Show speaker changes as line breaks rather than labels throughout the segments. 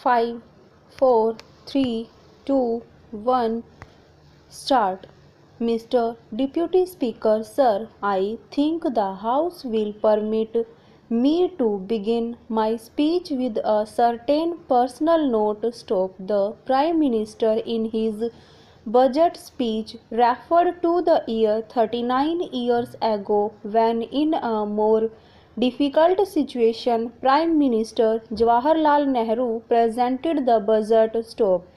5, 4, 3, 2, 1, start. Mr. Deputy Speaker, sir, I think the House will permit me to begin my speech with a certain personal note. Stop. The Prime Minister in his budget speech referred to the year 39 years ago when in a more difficult situation Prime Minister Jawaharlal Nehru presented the budget. Stop.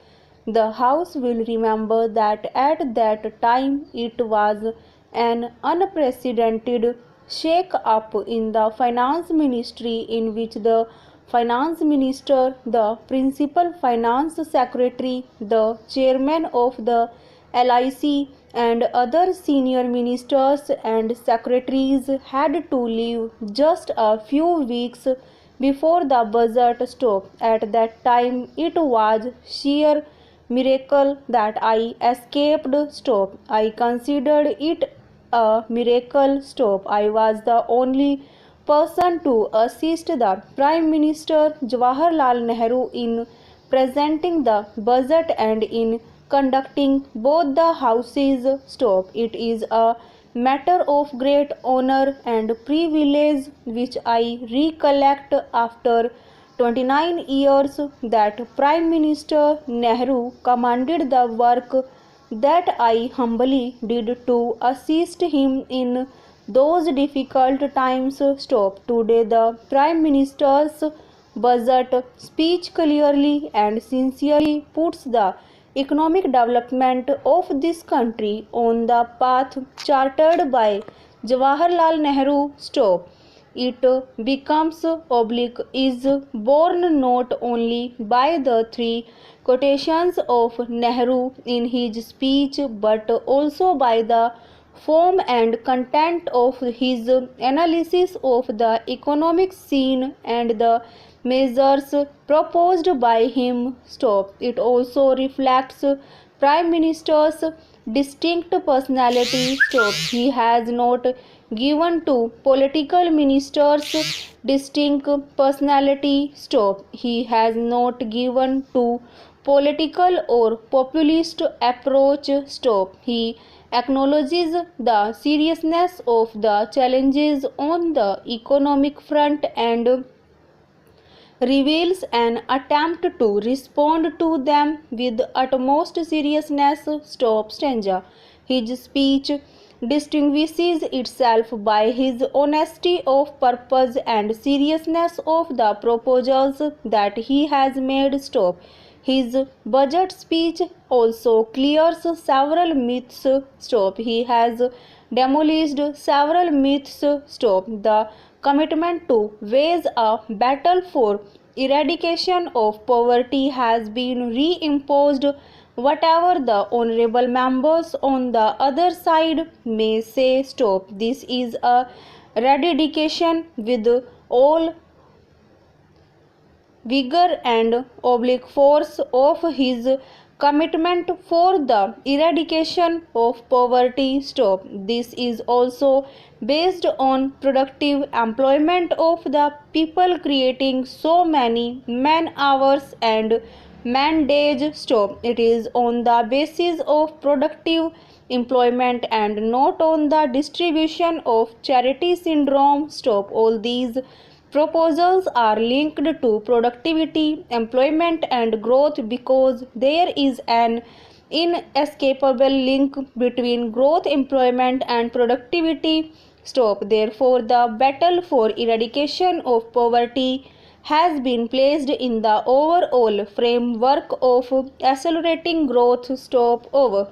The House will remember that at that time it was an unprecedented shake-up in the finance ministry in which the finance minister, the principal finance secretary, the chairman of the LIC and other senior ministers and secretaries had to leave just a few weeks before the budget stopped. At that time it was sheer miracle that I escaped. Stop. I considered it a miracle. Stop. I was the only person to assist the Prime Minister Jawaharlal Nehru in presenting the budget and in conducting both the houses. Stop. It is a matter of great honor and privilege which I recollect after 29 years that Prime Minister Nehru commanded the work that I humbly did to assist him in those difficult times. Stop. Today the Prime Minister's budget speech clearly and sincerely puts the economic development of this country on the path chartered by Jawaharlal Nehru. Stop. It becomes oblique is borne not only by the three quotations of Nehru in his speech but also by the form and content of his analysis of the economic scene and the measures proposed by him. Stop. It also reflects Prime Minister's distinct personality. Stop. He has not given to political ministers distinct personality. Stop. He has not given to political or populist approach. Stop. He acknowledges the seriousness of the challenges on the economic front and reveals an attempt to respond to them with utmost seriousness. Stop. Stanza. His speech distinguishes itself by his honesty of purpose and seriousness of the proposals that he has made. Stop. His budget speech also clears several myths. Stop. He has demolished several myths. Stop. The commitment to wage a battle for eradication of poverty has been reimposed. Whatever the honorable members on the other side may say. Stop. This is a eradication with all vigor and oblique force of his commitment for the eradication of poverty. Stop. This is also based on productive employment of the people, creating so many man hours and man days. Stop. It is on the basis of productive employment and not on the distribution of charity syndrome. Stop. All these proposals are linked to productivity, employment and growth because there is an inescapable link between growth, employment and productivity. Stop. Therefore, the battle for eradication of poverty has been placed in the overall framework of accelerating growth. Stop. Over.